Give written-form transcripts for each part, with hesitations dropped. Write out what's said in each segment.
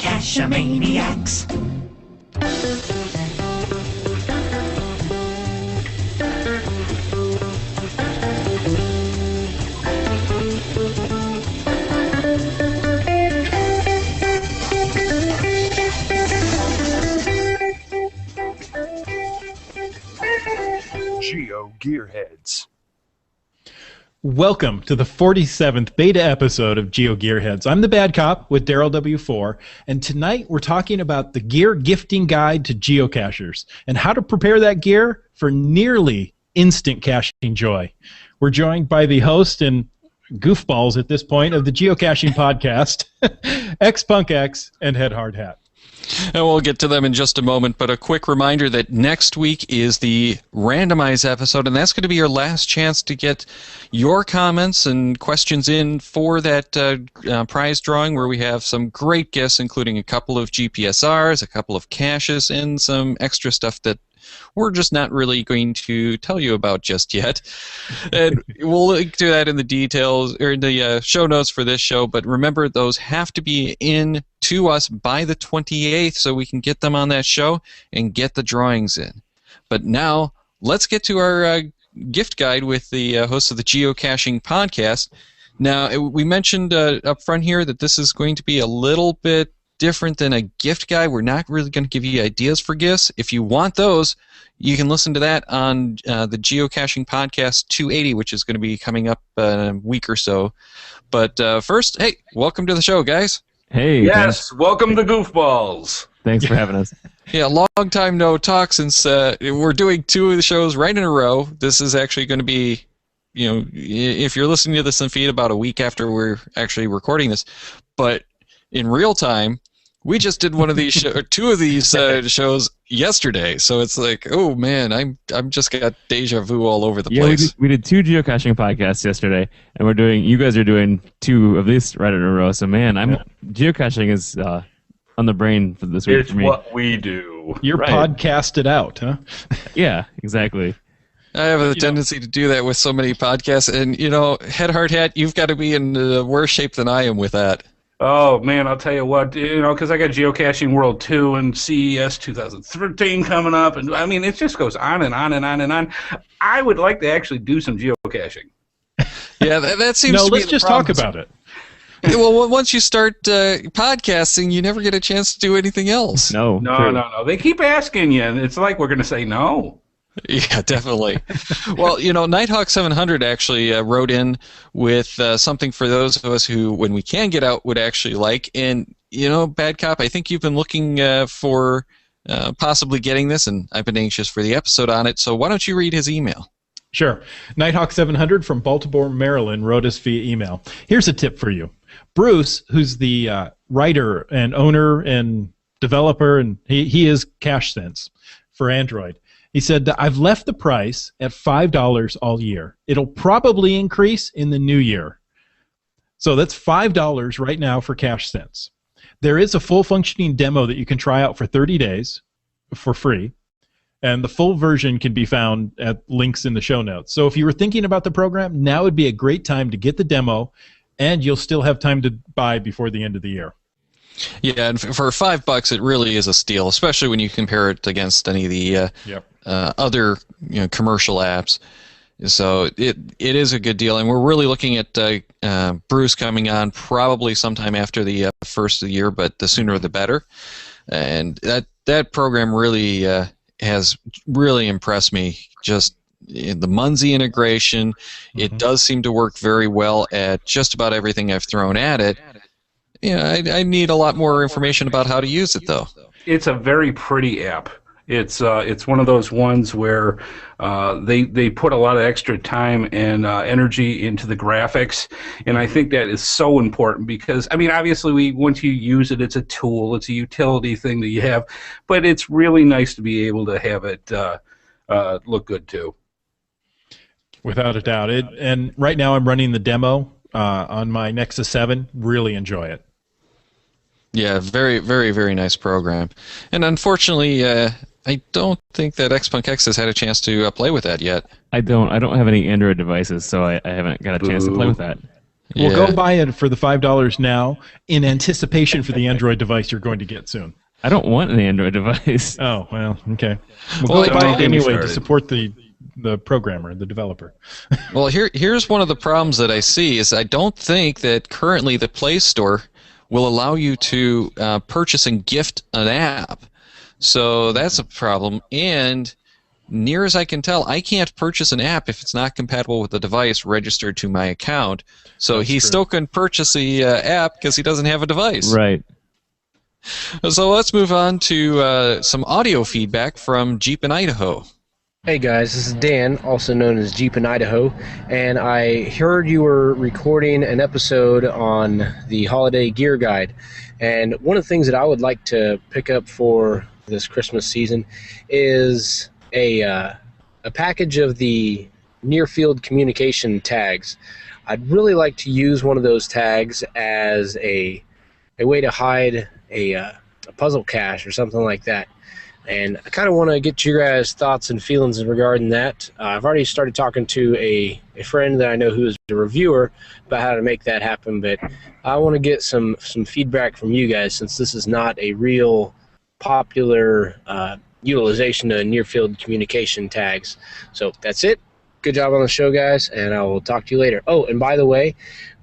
Geocachomaniacs. GeoGearHeads. Welcome to the 47th beta episode of GeoGearHeads. I'm the bad cop with Daryl W4, and tonight we're talking about the gear gifting guide to geocachers and how to prepare that gear for nearly instant caching joy. We're joined by the host and goofballs at this point of the geocaching podcast, X-Punk X and Head Hard Hat. And we'll get to them in just a moment, but a quick reminder that next week is the randomized episode, and that's going to be your last chance to get your comments and questions in for that prize drawing, where we have some great gifts, including a couple of GPSRs, a couple of caches, and some extra stuff that we're just not really going to tell you about just yet. And we'll link to that in the details, or in the show notes for this show, but remember, those have to be in to us by the 28th so we can get them on that show and get the drawings in. But now, let's get to our gift guide with the host of the Geocaching podcast. Now, we mentioned up front here that this is going to be a little bit different than a gift guide. We're not really going to give you ideas for gifts. If you want those, you can listen to that on the Geocaching Podcast 280, which is going to be coming up in a week or so. But first, hey, welcome to the show, guys. Hey. Yes, welcome to Goofballs. Thanks for having us. Yeah, long time no talk since we're doing two of the shows right in a row. This is actually going to be, you know, if you're listening to this in feed, about a week after we're actually recording this. But in real time, we just did one of these two of these shows yesterday, so it's like, oh man, I'm just got deja vu all over the place. We did two geocaching podcasts yesterday, and you guys are doing two of these right in a row. So man, geocaching is on the brain for this week it's for me. What we do. You're right. podcasted out, huh? Yeah, exactly. I have a tendency to do that with so many podcasts, and Head Hard Hat, you've got to be in worse shape than I am with that. Oh, man, I'll tell you what, because I got Geocaching World 2 and CES 2013 coming up, and I mean, it just goes on and on and on and on. I would like to actually do some geocaching. Yeah, that seems to be let's the just problem. talk about it. Well, once you start podcasting, you never get a chance to do anything else. No. They keep asking you, and it's like we're going to say no. Yeah, definitely. Well, Nighthawk 700 actually wrote in with something for those of us who, when we can get out, would actually like. And, Bad Cop, I think you've been looking for possibly getting this, and I've been anxious for the episode on it. So why don't you read his email? Sure. Nighthawk 700 from Baltimore, Maryland wrote us via email. Here's a tip for you. Bruce, who's the writer and owner and developer, and he is CacheSense for Android. He said, I've left the price at $5 all year. It'll probably increase in the new year. So that's $5 right now for CacheSense. There is a full functioning demo that you can try out for 30 days for free. And the full version can be found at links in the show notes. So if you were thinking about the program, now would be a great time to get the demo, and you'll still have time to buy before the end of the year. Yeah, and for $5, it really is a steal, especially when you compare it against any of the other commercial apps. So it is a good deal, and we're really looking at Bruce coming on probably sometime after the first of the year, but the sooner the better. And that program really has really impressed me. Just the Munzie integration, it does seem to work very well at just about everything I've thrown at it. Yeah, I need a lot more information about how to use it, though. It's a very pretty app. It's one of those ones where they put a lot of extra time and energy into the graphics, and I think that is so important because, I mean, obviously once you use it, it's a tool, it's a utility thing that you have, but it's really nice to be able to have it look good too. Without a doubt. And right now I'm running the demo on my Nexus 7. Really enjoy it. Yeah, very, very, very nice program. And unfortunately, I don't think that X-Punk X has had a chance to play with that yet. I don't have any Android devices, so I haven't got a chance to play with that. Well, Yeah. go buy it for the $5 now in anticipation for the Android device you're going to get soon. I don't want an Android device. Oh, well, okay. Well, Well, go buy don't it get me anyway to started. support the programmer, the developer. Well, here's one of the problems that I see is I don't think that currently the Play Store will allow you to purchase and gift an app. So that's a problem. And near as I can tell, I can't purchase an app if it's not compatible with the device registered to my account. So That's he true. still couldn't purchase the app because he doesn't have a device. Right. So let's move on to some audio feedback from Jeep in Idaho. Hey guys, this is Dan, also known as Jeep in Idaho, and I heard you were recording an episode on the holiday gear guide. And one of the things that I would like to pick up for this Christmas season is a package of the near-field communication tags. I'd really like to use one of those tags as a way to hide a puzzle cache or something like that. And I kind of want to get your guys' thoughts and feelings regarding that. I've already started talking to a friend that I know who is a reviewer about how to make that happen, but I want to get some feedback from you guys since this is not a real popular utilization of near-field communication tags. So that's it. Good job on the show, guys, and I will talk to you later. Oh, and by the way,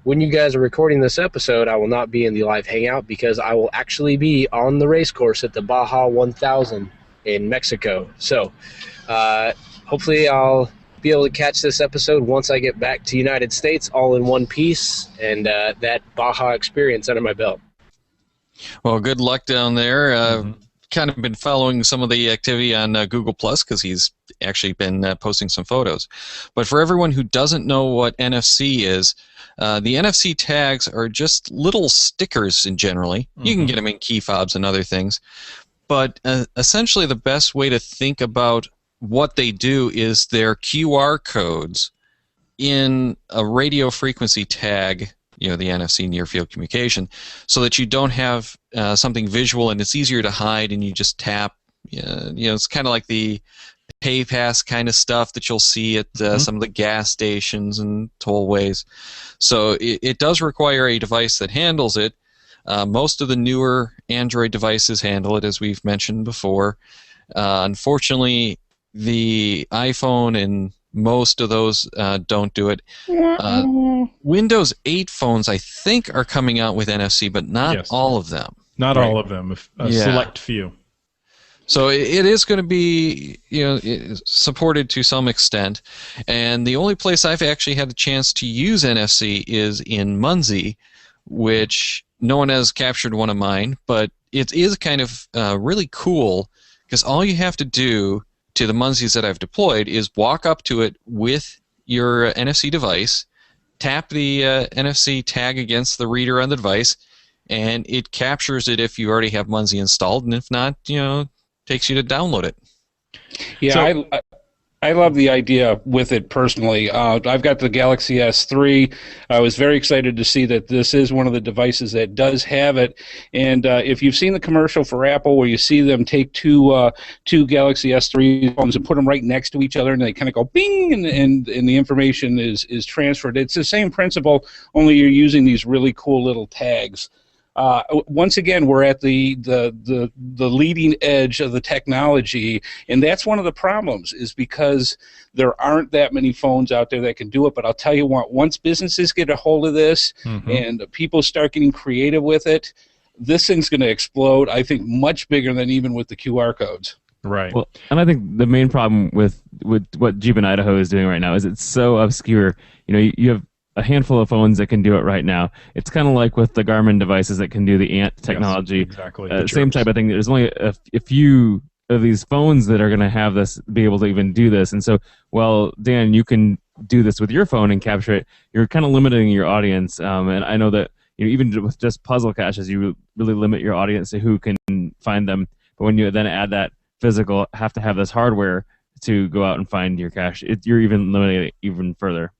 when you guys are recording this episode, I will not be in the live hangout because I will actually be on the race course at the Baja 1000 in Mexico. So hopefully I'll be able to catch this episode once I get back to United States all in one piece and that Baja experience under my belt. Well, good luck down there. Kind of been following some of the activity on Google Plus because he's actually been posting some photos. But for everyone who doesn't know what NFC is, the NFC tags are just little stickers in generally. You can get them in key fobs and other things. But essentially the best way to think about what they do is they're QR codes in a radio frequency tag, the NFC near field communication, so that you don't have something visual and it's easier to hide and you just tap. It's kind of like the pay pass kind of stuff that you'll see at some of the gas stations and tollways. So it does require a device that handles it. Most of the newer Android devices handle it, as we've mentioned before. Unfortunately, the iPhone and most of those don't do it. Windows 8 phones, I think, are coming out with NFC, but not all of them. Not all of them, a select few. So it is going to be supported to some extent, and the only place I've actually had a chance to use NFC is in Muncie, which no one has captured one of mine, but it is kind of really cool because all you have to do to the Muncies that I've deployed is walk up to it with your NFC device, tap the NFC tag against the reader on the device, and it captures it if you already have Muncie installed, and if not, takes you to download it. Yeah, so, I love the idea with it personally. I've got the Galaxy S3. I was very excited to see that this is one of the devices that does have it. And if you've seen the commercial for Apple where you see them take two Galaxy S3 phones and put them right next to each other and they kind of go bing and the information is transferred. It's the same principle, only you're using these really cool little tags. Once again, we're at the leading edge of the technology, and that's one of the problems is because there aren't that many phones out there that can do it. But I'll tell you what, once businesses get a hold of this and people start getting creative with it, this thing's going to explode, I think, much bigger than even with the QR codes. Right. Well, and I think the main problem with what Jeep in Idaho is doing right now is it's so obscure. You have a handful of phones that can do it right now. It's kind of like with the Garmin devices that can do the ANT technology. Yes, exactly. Same type of thing. There's only a few of these phones that are going to have this, be able to even do this. And so, well, Dan, you can do this with your phone and capture it. You're kind of limiting your audience. And I know that even with just puzzle caches, you really limit your audience to who can find them. But when you then add that physical, have to have this hardware to go out and find your cache, you're even limiting it even further.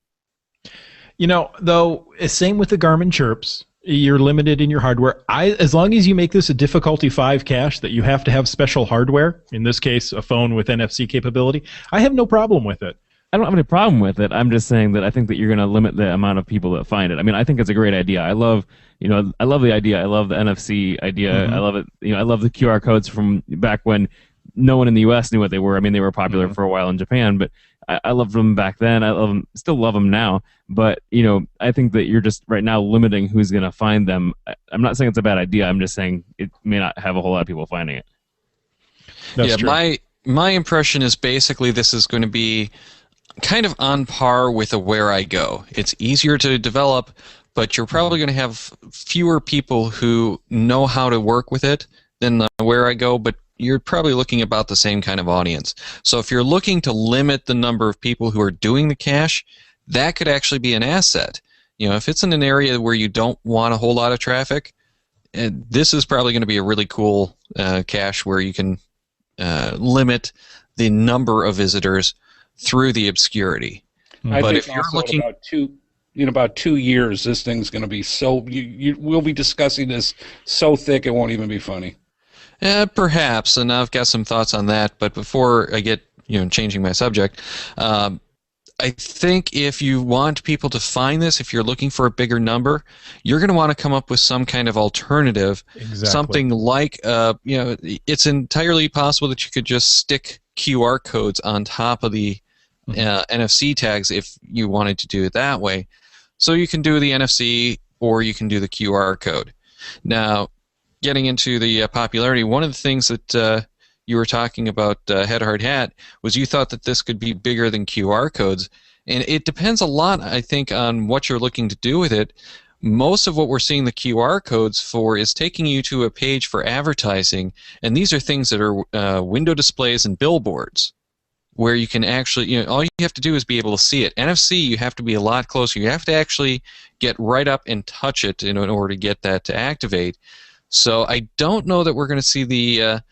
Though, same with the Garmin Chirps, you're limited in your hardware. As long as you make this a difficulty 5 cache that you have to have special hardware, in this case, a phone with NFC capability, I have no problem with it. I don't have any problem with it. I'm just saying that I think that you're going to limit the amount of people that find it. I mean, I think it's a great idea. I love the idea. I love the NFC idea. I love it. I love the QR codes from back when no one in the U.S. knew what they were. I mean, they were popular for a while in Japan, but I loved them back then. I love them, still love them now. But I think that you're just right now limiting who's going to find them. I'm not saying it's a bad idea. I'm just saying it may not have a whole lot of people finding it. That's true. My impression is basically this is going to be kind of on par with a Where I Go. It's easier to develop, but you're probably going to have fewer people who know how to work with it than the Where I Go, but you're probably looking about the same kind of audience. So if you're looking to limit the number of people who are doing the cache, that could actually be an asset. If it's in an area where you don't want a whole lot of traffic, this is probably going to be a really cool cache where you can limit the number of visitors through the obscurity. I But think if you're also looking in about 2 years, this thing's going to be so we'll be discussing this so thick it won't even be funny. perhaps, and I've got some thoughts on that, but before I get changing my subject, I think if you want people to find this, if you're looking for a bigger number, you're going to want to come up with some kind of alternative. Exactly. Something like, it's entirely possible that you could just stick QR codes on top of the NFC tags if you wanted to do it that way. So you can do the NFC or you can do the QR code. Now, getting into the popularity, one of the things that you were talking about, Head Hard Hat, was you thought that this could be bigger than QR codes. And it depends a lot, I think, on what you're looking to do with it. Most of what we're seeing the QR codes for is taking you to a page for advertising, and these are things that are window displays and billboards, where you can actually, all you have to do is be able to see it. NFC, you have to be a lot closer. You have to actually get right up and touch it in order to get that to activate. So I don't know that we're going to see the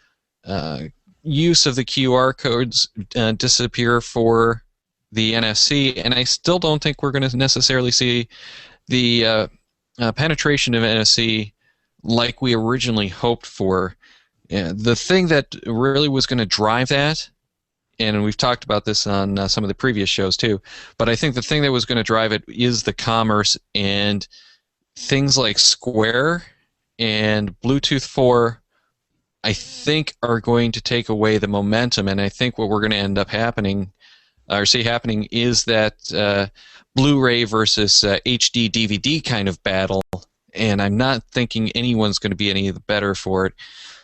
use of the QR codes disappear for the NFC, and I still don't think we're going to necessarily see the penetration of NFC like we originally hoped for. The thing that really was going to drive that, and we've talked about this on some of the previous shows too, but I think the thing that was going to drive it is the commerce, and things like Square and Bluetooth 4 I think are going to take away the momentum, and I think what we're going to end up happening is that Blu-ray versus HD DVD kind of battle, and I'm not thinking anyone's going to be any the better for it.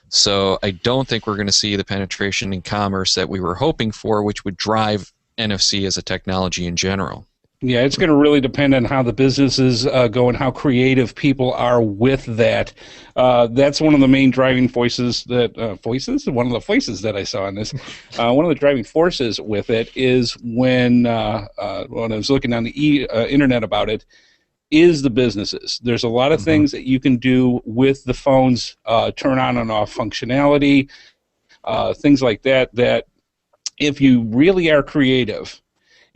So I don't think we're going to see the penetration in commerce that we were hoping for, which would drive NFC as a technology in general. Yeah, it's going to really depend on how the businesses go and how creative people are with that. That's one of the main driving forces that one of the voices that I saw in this. One of the driving forces with it is when I was looking on the internet about it, is the businesses. There's a lot of things that you can do with the phone's turn on and off functionality, things like that. That if you really are creative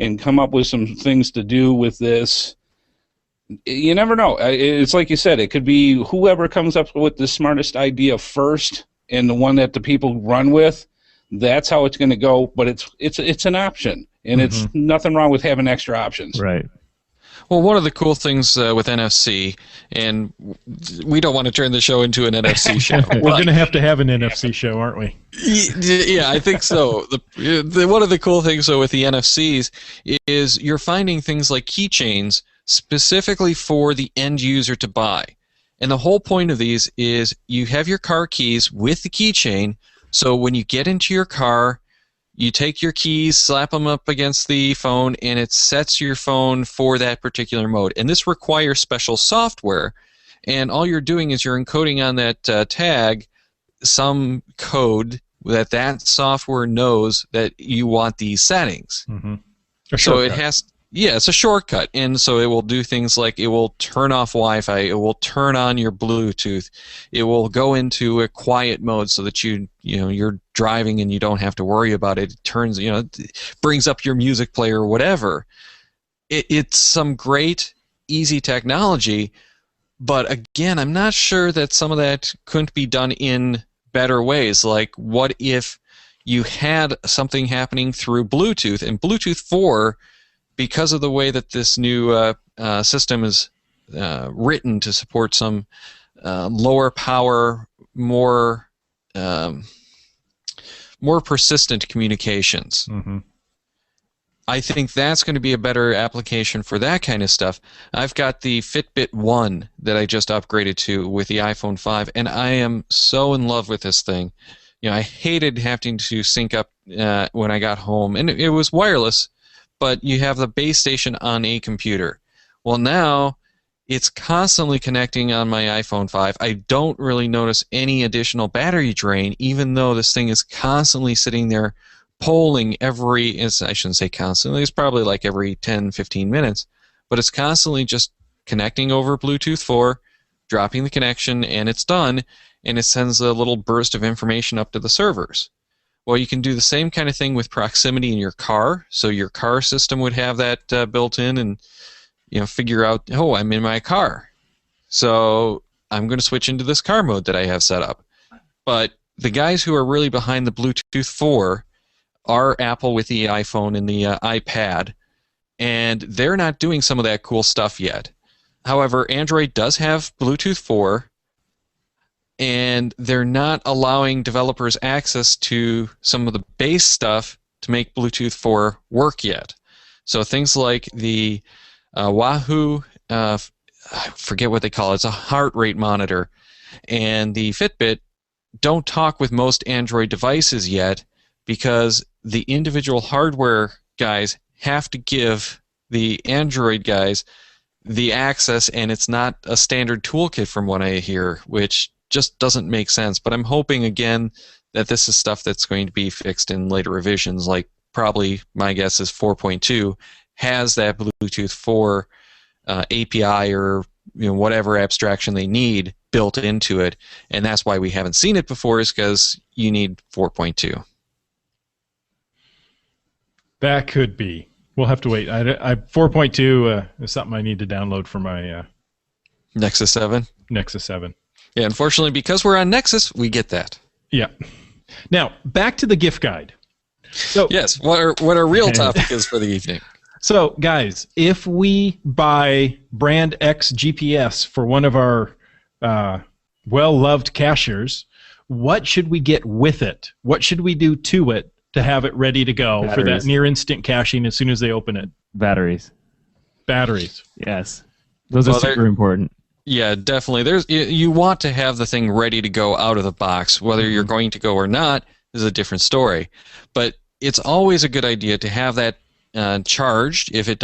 and come up with some things to do with this, you never know. It's like you said, it could be whoever comes up with the smartest idea first and the one that the people run with. That's how it's going to go. But it's an option, and it's nothing wrong with having extra options. Right. Well, one of the cool things with NFC, and we don't want to turn the show into an NFC show. We're going to have an NFC show, aren't we? Yeah, I think so. One of the cool things, though, with the NFCs is you're finding things like keychains specifically for the end user to buy. And the whole point of these is you have your car keys with the keychain, so when you get into your car, you take your keys, slap them up against the phone, and it sets your phone for that particular mode. And this requires special software, and all you're doing is you're encoding on that tag some code that software knows that you want these settings. So it has... Yeah, it's a shortcut, and so it will do things like it will turn off Wi-Fi, it will turn on your Bluetooth, it will go into a quiet mode so that you're driving and you don't have to worry about it. It turns, brings up your music player or whatever. It's some great, easy technology, but again, I'm not sure that some of that couldn't be done in better ways. Like, what if you had something happening through Bluetooth. And Bluetooth 4, because of the way that this new system is written to support some lower power, more persistent communications. Mm-hmm. I think that's going to be a better application for that kind of stuff. I've got the Fitbit 1 that I just upgraded to with the iPhone 5, and I am so in love with this thing. You know, I hated having to sync up when I got home, and it was wireless, but you have the base station on a computer. Well, now it's constantly connecting on my iPhone 5. I don't really notice any additional battery drain, even though this thing is constantly sitting there polling I shouldn't say constantly, it's probably like every 10, 15 minutes, but it's constantly just connecting over Bluetooth 4, dropping the connection, and it's done, and it sends a little burst of information up to the servers. Well, you can do the same kind of thing with proximity in your car, so your car system would have that built in and figure out, oh, I'm in my car, so I'm going to switch into this car mode that I have set up. But the guys who are really behind the Bluetooth 4 are Apple with the iPhone and the iPad, and they're not doing some of that cool stuff yet. However, Android does have Bluetooth 4, and they're not allowing developers access to some of the base stuff to make Bluetooth 4 work yet. So things like the Wahoo, I forget what they call it, it's a heart rate monitor, and the Fitbit don't talk with most Android devices yet, because the individual hardware guys have to give the Android guys the access, and it's not a standard toolkit from what I hear, which just doesn't make sense. But I'm hoping, again, that this is stuff that's going to be fixed in later revisions, like probably my guess is 4.2 has that Bluetooth 4 API or whatever abstraction they need built into it, and that's why we haven't seen it before, is because you need 4.2. That could be. We'll have to wait. 4.2 is something I need to download for my Nexus 7? Nexus 7. Yeah, unfortunately, because we're on Nexus, we get that. Yeah. Now, back to the gift guide. So yes, what our real topic is for the evening. So, guys, if we buy brand X GPS for one of our well-loved cachers, what should we get with it? What should we do to it to have it ready to go Batteries. for that near-instant caching as soon as they open it? Batteries. Yes. Those are super important. Yeah, definitely. You want to have the thing ready to go out of the box. Whether you're going to go or not is a different story. But it's always a good idea to have that charged if it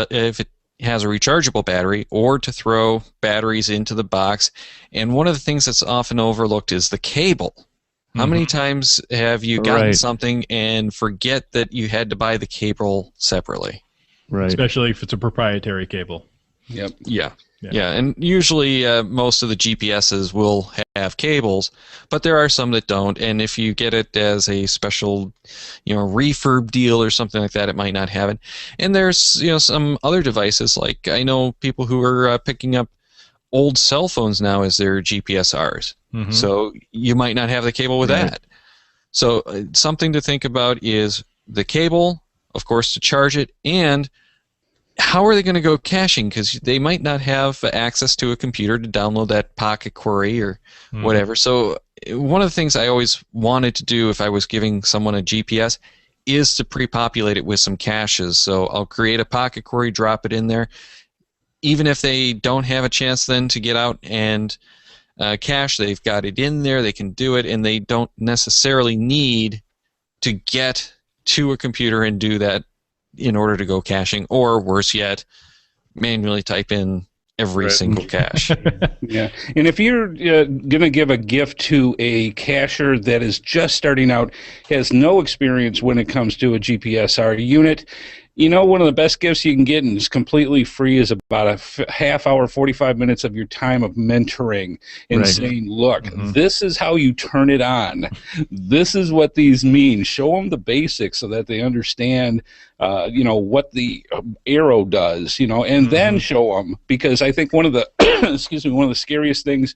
has a rechargeable battery, or to throw batteries into the box. And one of the things that's often overlooked is the cable. How many times have you gotten something and forget that you had to buy the cable separately? Right. Especially if it's a proprietary cable. Yep. Yeah. And usually most of the GPSs will have cables, but there are some that don't. And if you get it as a special, refurb deal or something like that, it might not have it. And there's some other devices, like I know people who are picking up old cell phones now as their GPSRs. So you might not have the cable with that. So something to think about is the cable, of course, to charge it, and how are they going to go caching? Because they might not have access to a computer to download that Pocket Query or whatever. So one of the things I always wanted to do if I was giving someone a GPS is to pre-populate it with some caches. So I'll create a Pocket Query, drop it in there. Even if they don't have a chance then to get out and cache, they've got it in there, they can do it, and they don't necessarily need to get to a computer and do that in order to go caching, or worse yet, manually type in every single cache. Yeah, and if you're going to give a gift to a cacher that is just starting out, has no experience when it comes to a GPSR unit, one of the best gifts you can get, and is completely free, is about a half hour, 45 minutes of your time of mentoring and saying, look, this is how you turn it on. This is what these mean. Show them the basics so that they understand, what the arrow does, and then show them. Because I think one of the, one of the scariest things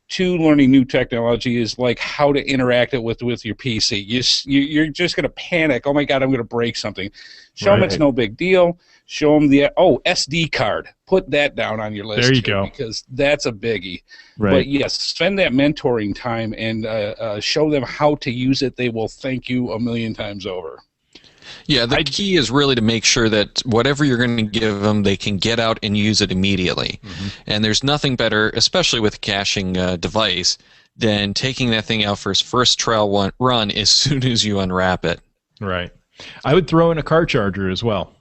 to learning new technology is like how to interact it with your PC. You're just going to panic. Oh my God, I'm going to break something. Show them it's no big deal. Show them the SD card. Put that down on your list. There you too, go. because that's a biggie. Right. But yes, spend that mentoring time and show them how to use it. They will thank you a million times over. Yeah, the key is really to make sure that whatever you're going to give them, they can get out and use it immediately. Mm-hmm. And there's nothing better, especially with a caching device, than taking that thing out for its first trial run as soon as you unwrap it. Right. I would throw in a car charger as well.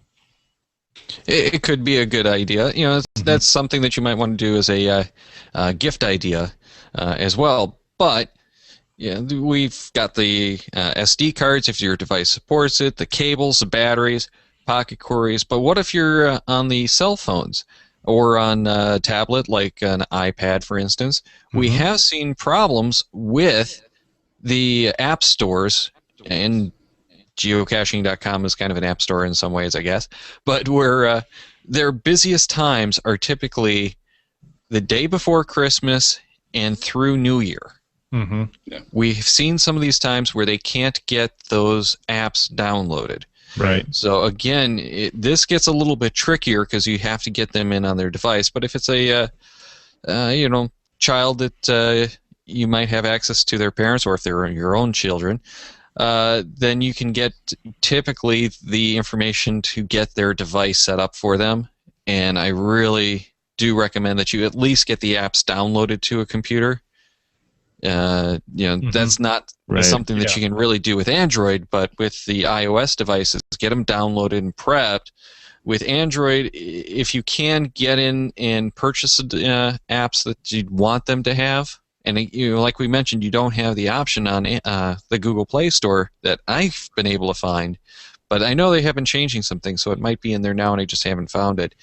It could be a good idea. You know, that's something that you might want to do as a gift idea as well. But yeah, we've got the SD cards if your device supports it, the cables, the batteries, pocket queries. But what if you're on the cell phones or on a tablet like an iPad, for instance? We have seen problems with the app stores, and geocaching.com is kind of an app store in some ways, I guess. But where their busiest times are typically the day before Christmas and through New Year. Mm-hmm. Yeah. We've seen some of these times where they can't get those apps downloaded. Right. So again, this gets a little bit trickier because you have to get them in on their device. But if it's a child that you might have access to their parents, or if they're your own children, then you can get typically the information to get their device set up for them. And I really do recommend that you at least get the apps downloaded to a computer. That's not something that you can really do with Android, but with the iOS devices, get them downloaded and prepped. With Android, if you can get in and purchase apps that you'd want them to have, and like we mentioned, you don't have the option on the Google Play Store that I've been able to find, but I know they have been changing some things, so it might be in there now and I just haven't found it.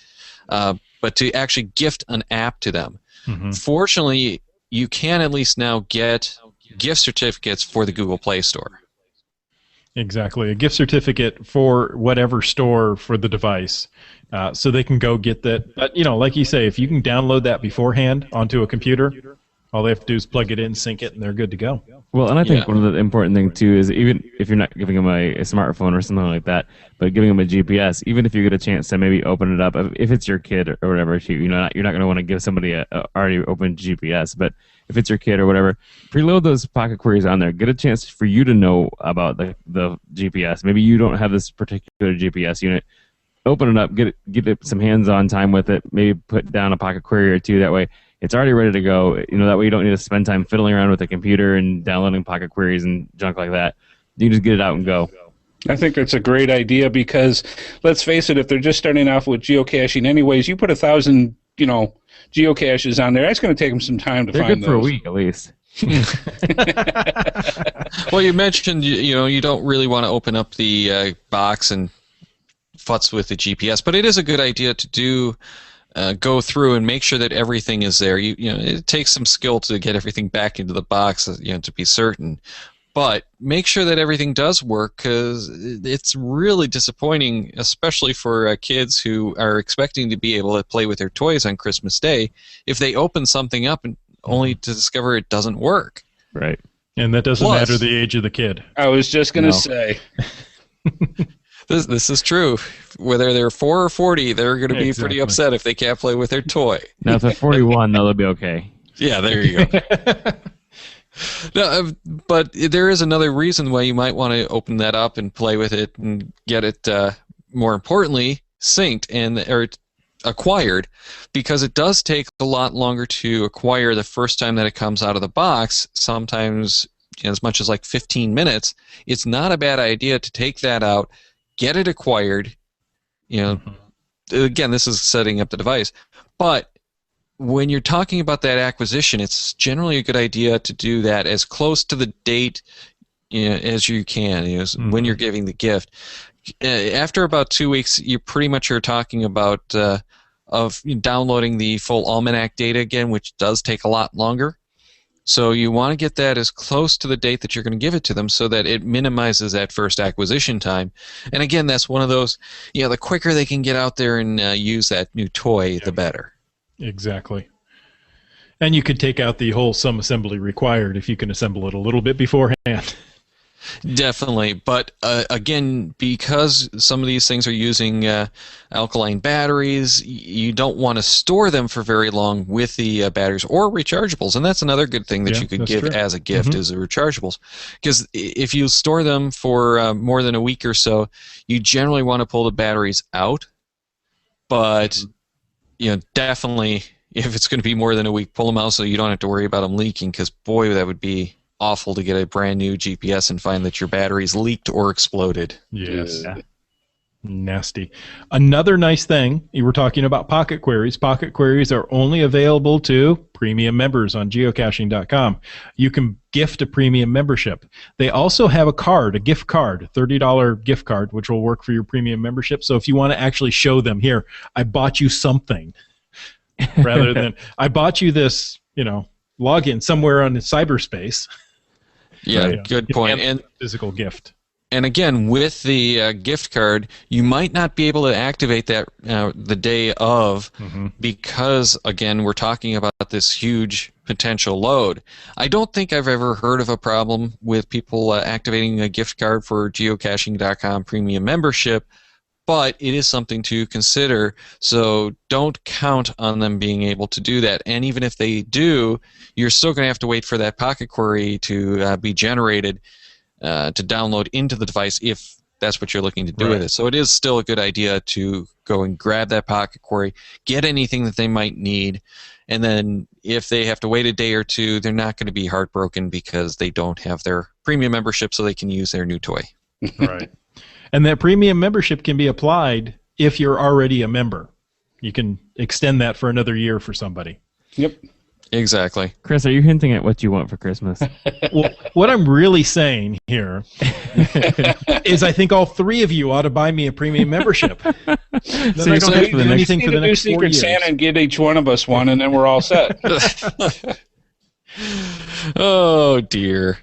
But to actually gift an app to them. Fortunately, you can at least now get gift certificates for the Google Play Store. Exactly. A gift certificate for whatever store for the device. So they can go get that. But, like you say, if you can download that beforehand onto a computer, all they have to do is plug it in, sync it, and they're good to go. Well, and I think one of the important things, too, is even if you're not giving them a smartphone or something like that, but giving them a GPS, even if you get a chance to maybe open it up, if it's your kid or whatever, you're not going to want to give somebody a already open GPS, but if it's your kid or whatever, preload those pocket queries on there. Get a chance for you to know about the GPS. Maybe you don't have this particular GPS unit. Open it up, get it some hands-on time with it, maybe put down a pocket query or two. That way it's already ready to go. That way you don't need to spend time fiddling around with the computer and downloading pocket queries and junk like that. You can just get it out and go. I think that's a great idea because, let's face it, if they're just starting off with geocaching anyways, you put 1,000, geocaches on there, that's going to take them some time to They're find good for those. a week at least. Well, you mentioned you don't really want to open up the box and futz with the GPS, but it is a good idea to do go through and make sure that everything is there. It takes some skill to get everything back into the box, to be certain. But make sure that everything does work, because it's really disappointing, especially for kids who are expecting to be able to play with their toys on Christmas Day, if they open something up and only to discover it doesn't work. Right. And that doesn't matter the age of the kid. I was just going to say. This is true. Whether they're 4 or 40, they're going to be pretty upset if they can't play with their toy. Now, if they're 41, they'll be okay. Yeah, there you go. No, but there is another reason why you might want to open that up and play with it and get it, more importantly, synced or acquired, because it does take a lot longer to acquire the first time that it comes out of the box, sometimes as much as like 15 minutes. It's not a bad idea to take that out, get it acquired. Again, this is setting up the device, but when you're talking about that acquisition, it's generally a good idea to do that as close to the date as you can, when you're giving the gift. After about 2 weeks, you pretty much are talking about of downloading the full almanac data again, which does take a lot longer. So you want to get that as close to the date that you're going to give it to them so that it minimizes that first acquisition time. And again, that's one of those, the quicker they can get out there and use that new toy, the better. Exactly. And you could take out the whole sum assembly required if you can assemble it a little bit beforehand. Definitely, but again, because some of these things are using alkaline batteries, you don't want to store them for very long with the batteries or rechargeables, and that's another good thing that you could give as a gift is the rechargeables. Because if you store them for more than a week or so, you generally want to pull the batteries out, but definitely if it's going to be more than a week, pull them out so you don't have to worry about them leaking, because boy, that would be awful to get a brand new GPS and find that your battery's leaked or exploded. Yes. Yeah. Nasty. Another nice thing, you were talking about pocket queries. Pocket queries are only available to premium members on geocaching.com. You can gift a premium membership. They also have a gift card, a $30 gift card, which will work for your premium membership. So if you want to actually show them, here, I bought you something, rather than I bought you this, login somewhere on cyberspace. Yeah, good point. And physical gift. And again, with the gift card, you might not be able to activate that the day of, because, again, we're talking about this huge potential load. I don't think I've ever heard of a problem with people activating a gift card for geocaching.com premium membership, but it is something to consider, so don't count on them being able to do that. And even if they do, you're still going to have to wait for that pocket query to be generated to download into the device if that's what you're looking to do with it. So it is still a good idea to go and grab that pocket query, get anything that they might need, and then if they have to wait a day or two, they're not going to be heartbroken because they don't have their premium membership so they can use their new toy. Right. And that premium membership can be applied if you're already a member. You can extend that for another year for somebody. Yep. Exactly. Chris, are you hinting at what you want for Christmas? Well, what I'm really saying here is I think all three of you ought to buy me a premium membership. So you don't have to do anything for the next 4 Secret years. Santa and get each one of us one, and then we're all set. Oh, dear.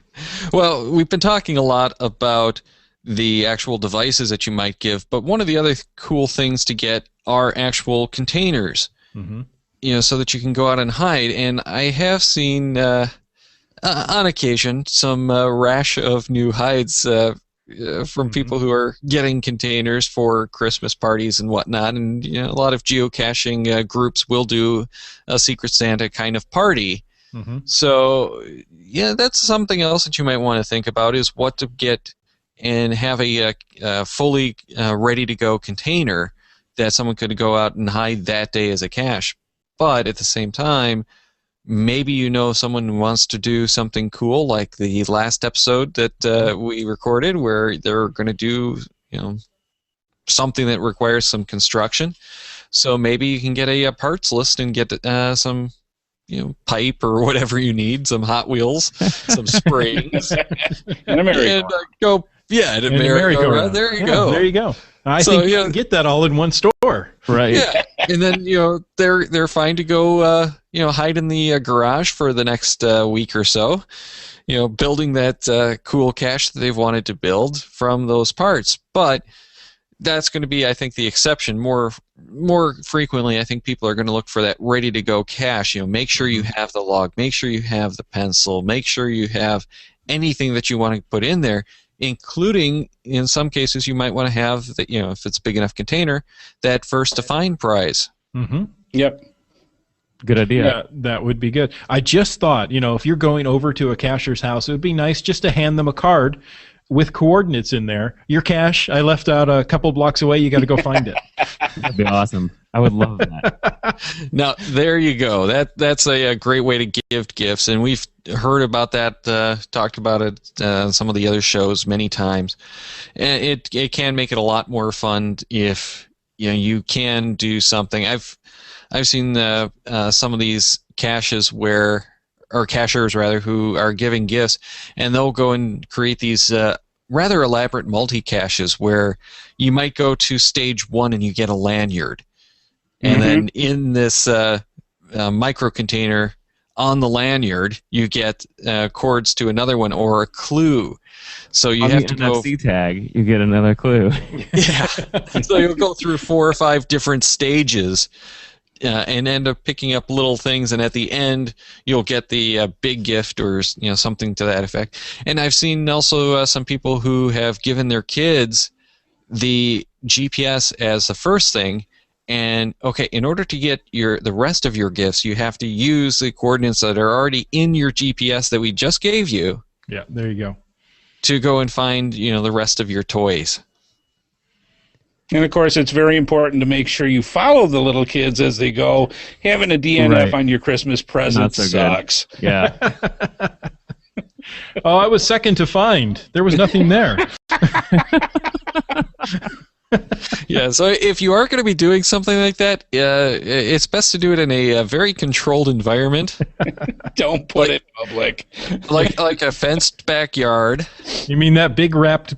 Well, we've been talking a lot about the actual devices that you might give, but one of the other cool things to get are actual containers, so that you can go out and hide. And I have seen, on occasion, some rash of new hides from people who are getting containers for Christmas parties and whatnot. And a lot of geocaching groups will do a Secret Santa kind of party. So, yeah, that's something else that you might want to think about, is what to get and have a fully ready-to-go container that someone could go out and hide that day as a cache. But at the same time, maybe someone who wants to do something cool, like the last episode that we recorded, where they're going to do something that requires some construction. So maybe you can get a parts list and get some pipe or whatever you need, some Hot Wheels, some springs, And a merry-go-round. and go. Yeah, and a merry-go-round. There you go. There you go. I think you can get that all in one store. Right. Yeah, and then they're fine to go hide in the garage for the next week or so, building that cool cache that they've wanted to build from those parts. But that's going to be, I think, the exception. More frequently, I think people are going to look for that ready-to-go cache. Make sure you have the log, make sure you have the pencil, make sure you have anything that you want to put in there, including, in some cases, you might want to have that, if it's a big enough container, that first to find prize. Yep. Good idea. Yeah, that would be good. I just thought, if you're going over to a cacher's house, it would be nice just to hand them a card with coordinates in there. Your cache, I left out a couple blocks away. You got to go find it. That'd be awesome. I would love that. Now, there you go. That's a great way to give gifts, and we've heard about that, talked about it on some of the other shows many times. And it can make it a lot more fun if you can do something. I've seen some of these caches or cachers rather, who are giving gifts, and they'll go and create these rather elaborate multi-caches where you might go to stage 1 and you get a lanyard. And then in this micro container on the lanyard, you get cords to another one or a clue. So you have to go. NFC tag, you get another clue. Yeah. So you'll go through 4 or 5 different stages and end up picking up little things, and at the end you'll get the big gift or something to that effect. And I've seen also some people who have given their kids the GPS as the first thing, and okay, in order to get the rest of your gifts, you have to use the coordinates that are already in your GPS that we just gave you. Yeah, there you go. To go and find the rest of your toys. And of course, it's very important to make sure you follow the little kids as they go. Having a DNF on your Christmas present sucks. Good. Yeah. Oh, I was second to find. There was nothing there. Yeah, so if you are going to be doing something like that, it's best to do it in a very controlled environment. Don't put it in public. like a fenced backyard. You mean that big wrapped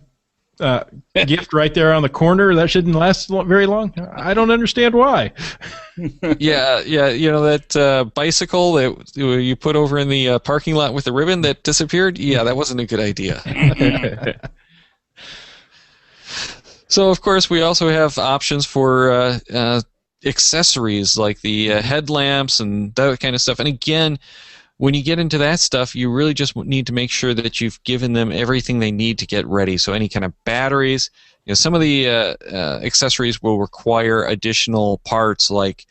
gift right there on the corner? That shouldn't last very long? I don't understand why. Yeah, that bicycle that you put over in the parking lot with the ribbon that disappeared? Yeah, that wasn't a good idea. So, of course, we also have options for accessories like the headlamps and that kind of stuff. And again, when you get into that stuff, you really just need to make sure that you've given them everything they need to get ready. So any kind of batteries, some of the accessories will require additional parts, like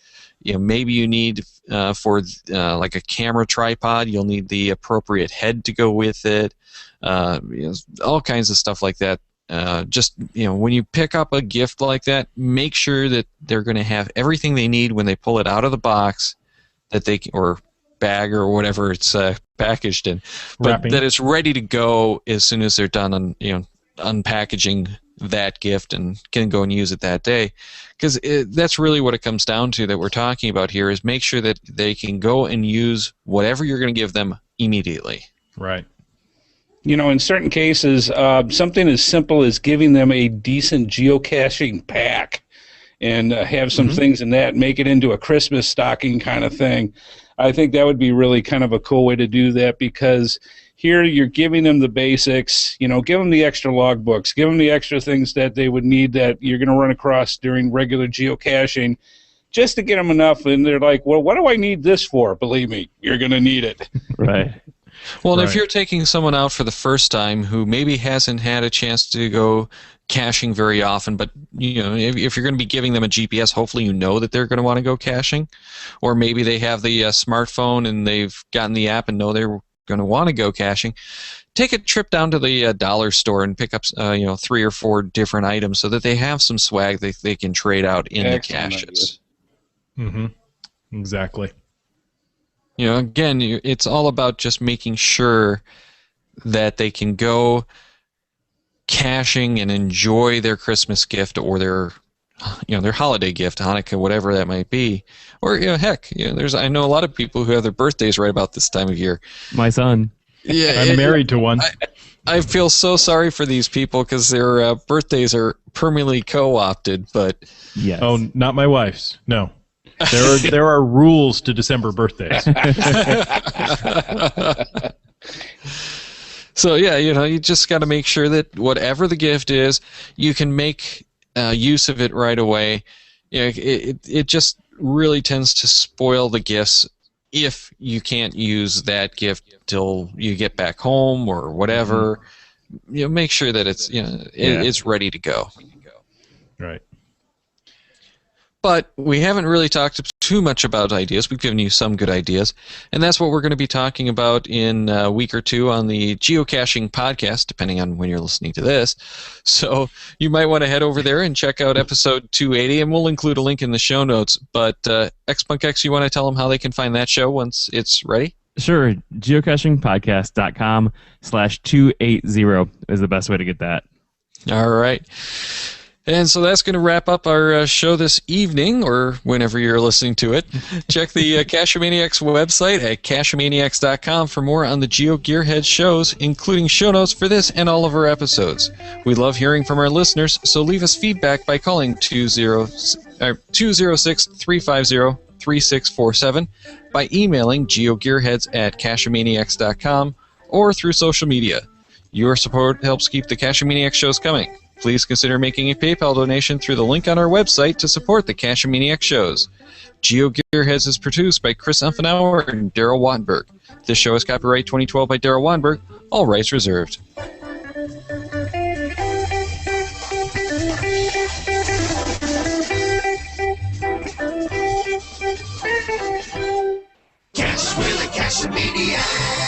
maybe you need for like a camera tripod, you'll need the appropriate head to go with it, all kinds of stuff like that. Just when you pick up a gift like that, make sure that they're going to have everything they need when they pull it out of the box, that they can, or bag or whatever it's packaged in, but Wrapping. That it's ready to go as soon as they're done on unpackaging that gift and can go and use it that day. Because that's really what it comes down to that we're talking about here, is make sure that they can go and use whatever you're going to give them immediately. Right. In certain cases, something as simple as giving them a decent geocaching pack and have some things in that, make it into a Christmas stocking kind of thing. I think that would be really kind of a cool way to do that, because here you're giving them the basics, give them the extra logbooks, give them the extra things that they would need that you're going to run across during regular geocaching, just to get them enough. And they're like, well, what do I need this for? Believe me, you're going to need it. Right. Well, Right. if you're taking someone out for the first time who maybe hasn't had a chance to go caching very often, but if you're going to be giving them a GPS, hopefully that they're going to want to go caching, or maybe they have the smartphone and they've gotten the app and know they're going to want to go caching. Take a trip down to the dollar store and pick up 3 or 4 different items so that they have some swag that they can trade out in the caches. Mm-hmm. Exactly. Again, it's all about just making sure that they can go caching and enjoy their Christmas gift or their holiday gift, Hanukkah, whatever that might be. Or heck, I know a lot of people who have their birthdays right about this time of year. My son. Yeah, I'm married to one. I feel so sorry for these people because their birthdays are permanently co-opted. But Yes. Oh, not my wife's. No. There are rules to December birthdays. So yeah, you just got to make sure that whatever the gift is, you can make use of it right away. It just really tends to spoil the gifts if you can't use that gift till you get back home or whatever. Make sure that it's it's ready to go. Right. But we haven't really talked too much about ideas. We've given you some good ideas. And that's what we're going to be talking about in a week or two on the Geocaching podcast, depending on when you're listening to this. So you might want to head over there and check out episode 280, and we'll include a link in the show notes. But XPunkX, you want to tell them how they can find that show once it's ready? Sure. geocachingpodcast.com/280 is the best way to get that. All right. And so that's going to wrap up our show this evening, or whenever you're listening to it. Check the Cachemaniacs website at cachemaniacs.com for more on the GeoGearHeads shows, including show notes for this and all of our episodes. We love hearing from our listeners, so leave us feedback by calling 206-350-3647, by emailing geogearheads at cachemaniacs.com, or through social media. Your support helps keep the Cachemaniacs shows coming. Please consider making a PayPal donation through the link on our website to support the Cashomaniac shows. GeoGearHeads is produced by Chris Umfenauer and Daryl Wattenberg. This show is copyright 2012 by Daryl Wattenberg, all rights reserved. Cash with a Cashomaniac.